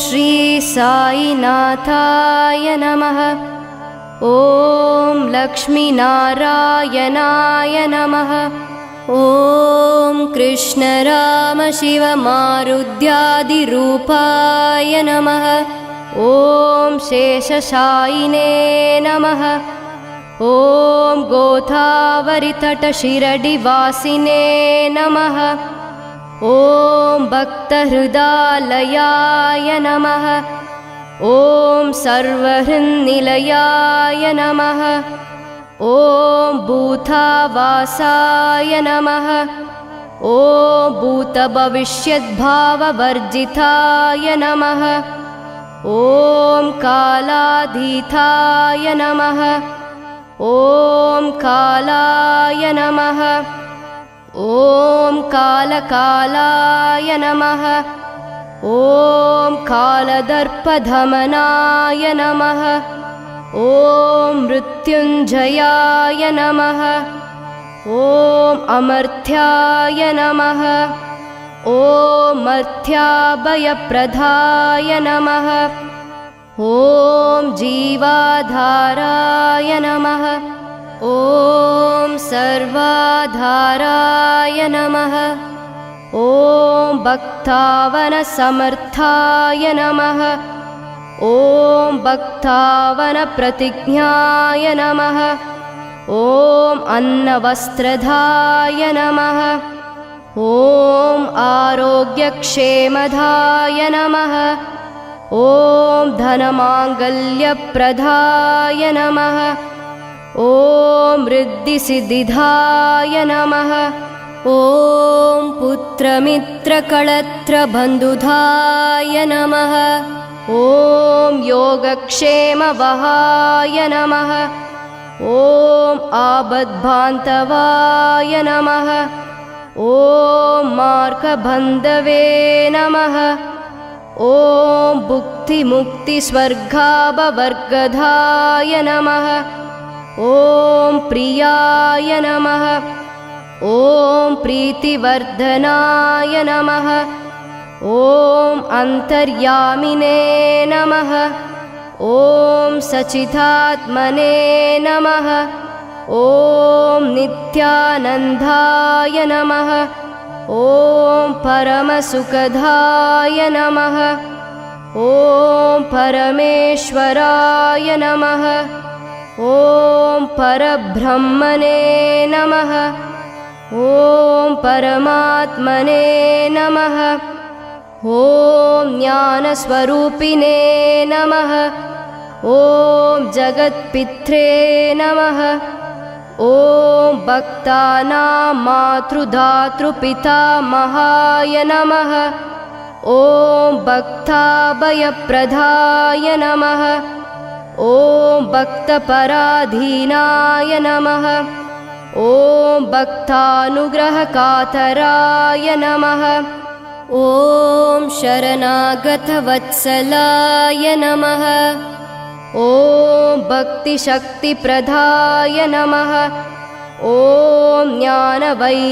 श्री साईनाथाय नमः। ॐ लक्ष्मीनारायणाय नमः। ॐ कृष्णराम शिव मारुद्यादिरूपाय नमः। ॐ शेषशायिने नमः। ॐ गोदावरीतटशिरडिवासिने नमः। ॐ भक्तहृदालयाय नमः। ॐ सर्वहृन्निलयाय नमः। ॐ भूतावासाय नमः। ॐ भूतभविष्यद्भाववर्जिताय नमः। ॐ कालाधीताय नमः। ॐ कालाय नमः। ॐ कालकालाय नमः। ॐ कालदर्पधमनाय नमः। ॐ मृत्युञ्जयाय नमः। ॐ अमर्त्याय नमः। ॐ मर्त्याभयप्रदाय नमः। ॐ जीवाधाराय नमः। ॐ सर्वाधाराय नमः। ॐ भक्तावनसमर्थाय नमः। ॐ भक्तावनप्रतिज्ञाय नमः। ॐ अन्नवस्त्रधाय नमः। ॐ आरोग्यक्षेमदाय नमः। ॐ धनमाङ्गल्यप्रदाय नमः। ॐ वृद्धिसिद्धिदाय नमः। ॐ पुत्रमित्रकळत्रबन्धुदाय नमः। ॐ योगक्षेमवहाय नमः। ॐ आबद्बान्धवाय नमः। ॐ मार्गबन्धवे नमः। ॐ भुक्तिमुक्तिस्वर्गाभवर्गदाय नमः। ॐ प्रियाय नमः। ॐ प्रीतिवर्धनाय नमः। ॐ अन्तर्यामिने नमः। ॐ सच्चिदात्मने नमः। ॐ नित्यानन्दाय नमः। ॐ परमसुखदाय नमः। ॐ परमेश्वराय नमः। ॐ परब्रह्मणे नमः। ॐ परमात्मने नमः। ॐ ज्ञानस्वरूपिणे नमः। ॐ जगत्पित्रे नमः। ॐ भक्तानां मातृदातृपितामहाय नमः। ॐ भक्ताभयप्रदाय नमः। ॐ भक्तपराधीनाय नमः। ॐ भक्तानुग्रहकातराय नमः। ॐ शरणागतवत्सलाय नमः। ॐ भक्तिशक्तिप्रदाय नमः। ॐ ज्ञानवैराग्यदाय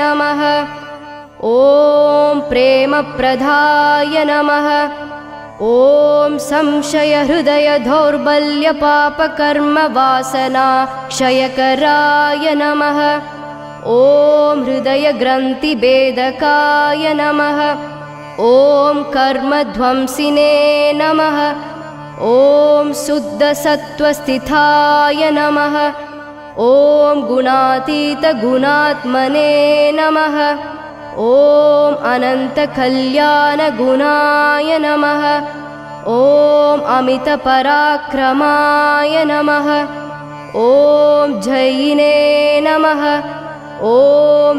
नमः। ॐ प्रेमप्रदाय नमः। ॐ संशयहृदयदौर्बल्यपापकर्मवासनाक्षयकराय नमः। ॐ हृदयग्रन्थिभेदकाय नमः। ॐ कर्मध्वंसिने नमः। ॐ शुद्धसत्त्वस्थिताय नमः। ॐ गुणातीतगुणात्मने नमः। ॐ अनन्तकल्याणगुणाय नमः। ॐ अमितपराक्रमाय नमः। ॐ जयिने नमः। ॐ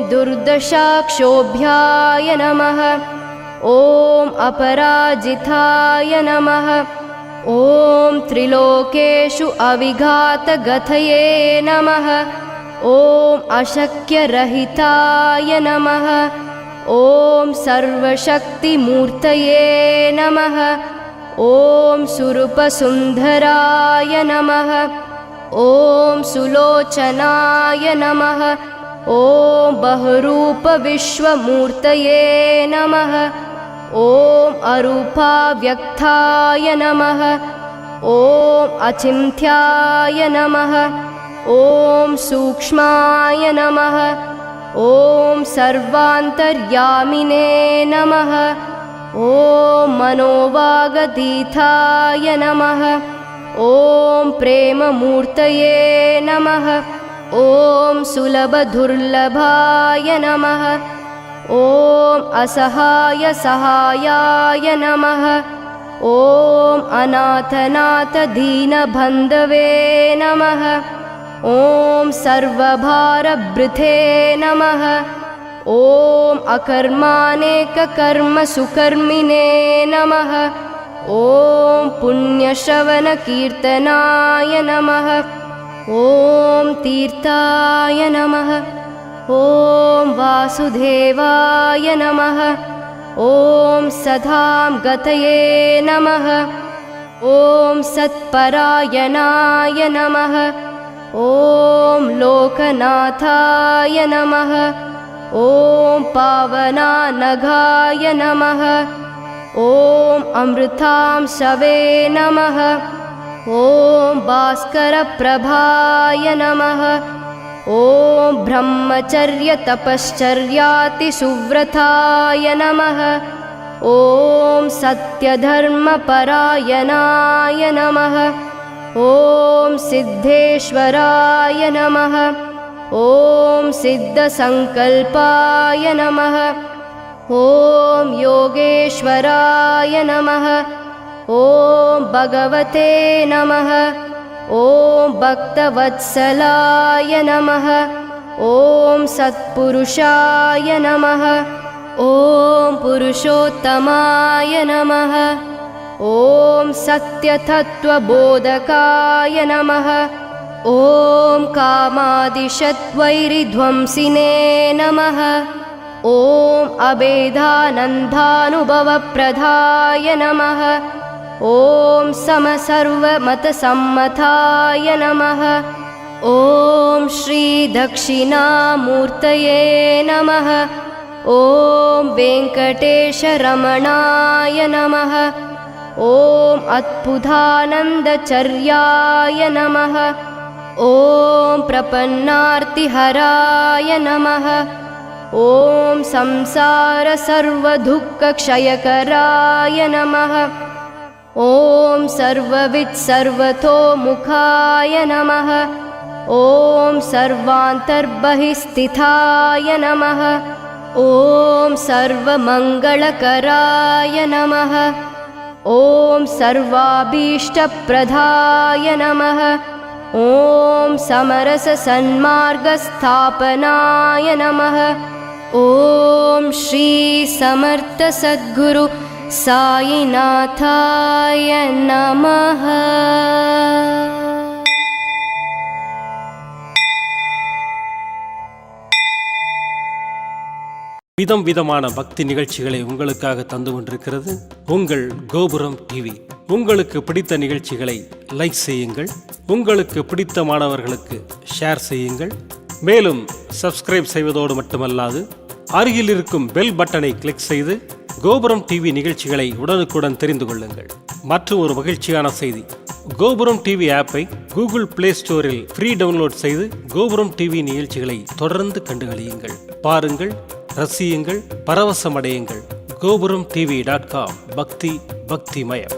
दुर्दशाक्षोभ्याय नमः। ॐ अपराजिताय नमः। ॐ त्रिलोकेषु अविघातगतये नमः। ॐ अशक्यरहिताय नमः। ॐ सर्वशक्तिमूर्तये नमः। ॐ सुरूपसुन्दराय नमः। ॐ सुलोचनाय नमः। ॐ बहुरूपविश्वमूर्तये नमः। ॐ अरूपाव्यक्ताय नमः ॐ अचिन्त्याय नमः ॐ सूक्ष्माय नमः ॐ सर्वान्तर्यामिने नमः ॐ मनोवागतीताय नमः ॐ प्रेममूर्तये नमः ॐ सुलभदुर्लभाय नमः ॐ असहायसहायाय नमः ॐ अनाथनाथदीनबन्धवे नमः ॐ सर्वभारभृते नमः ॐ अकर्मानेककर्मसुकर्मिणे नमः ॐ पुण्यश्रवणकीर्तनाय नमः ॐ तीर्थाय नमः ॐ वासुदेवाय नमः ॐ सधां गतये नमः ॐ सत्परायणाय नमः ॐ लोकनाथाय नमः ॐ पावनानघाय नमः ॐ अमृतांशवे नमः ॐ भास्करप्रभाय नमः ॐ ब्रह्मचर्यतपश्चर्यातिसुव्रताय नमः ॐ सत्यधर्मपरायणाय नमः ॐ सिद्धेश्वराय नमः ॐ सिद्धसङ्कल्पाय नमः ॐ योगेश्वराय नमः ॐ भगवते नमः ॐ भक्तवत्सलाय नमः ॐ सत्पुरुषाय नमः ॐ पुरुषोत्तमाय नमः ॐ सत्यतत्त्वबोधकाय नमः ॐ कामादिषद्वैरिध्वंसिने नमः ॐ अभेदानन्दानुभवप्रदाय नमः ॐ समसर्वमतसम्मताय नमः ॐ श्रीदक्षिणामूर्तये नमः ॐ वेङ्कटेशरमणाय नमः ॐ अद्भुतानन्दचर्याय नमः ॐ प्रपन्नार्तिहराय नमः ॐ संसारसर्वदुःखक्षयकराय नमः ॐ सर्ववित्सर्वतोमुखाय नमः ॐ सर्वान्तर्बहिस्थिताय नमः ॐ सर्वमङ्गलकराय नमः ॐ सर्वाभीष्टप्रदाय नमः ॐ समरससन्मार्गस्थापनाय नमः ॐ श्री समर्थ सद्गुरु साईनाथाय नमः। விதம் விதமான பக்தி நிகழ்ச்சிகளை உங்களுக்காக தந்து கொண்டிருக்கிறது உங்கள் கோபுரம் டிவி. உங்களுக்கு பிடித்த நிகழ்ச்சிகளை லைக் செய்யுங்கள், உங்களுக்கு பிடித்த மாணவர்களுக்கு ஷேர் செய்யுங்கள். மேலும் சப்ஸ்கிரைப் செய்வதோடு மட்டுமல்லாது அருகில் இருக்கும் பெல் பட்டனை கிளிக் செய்து கோபுரம் டிவி நிகழ்ச்சிகளை உடனுக்குடன் தெரிந்து கொள்ளுங்கள். மற்றும் ஒரு மகிழ்ச்சியான செய்தி, கோபுரம் டிவி ஆப்பை கூகுள் பிளே ஸ்டோரில் ஃப்ரீ டவுன்லோட் செய்து கோபுரம் டிவி நிகழ்ச்சிகளை தொடர்ந்து கண்டுகளியுங்கள், பாருங்கள், ரசியுங்கள், பரவசமடையுங்கள். gopuramtv.com பக்தி பக்திமயம்.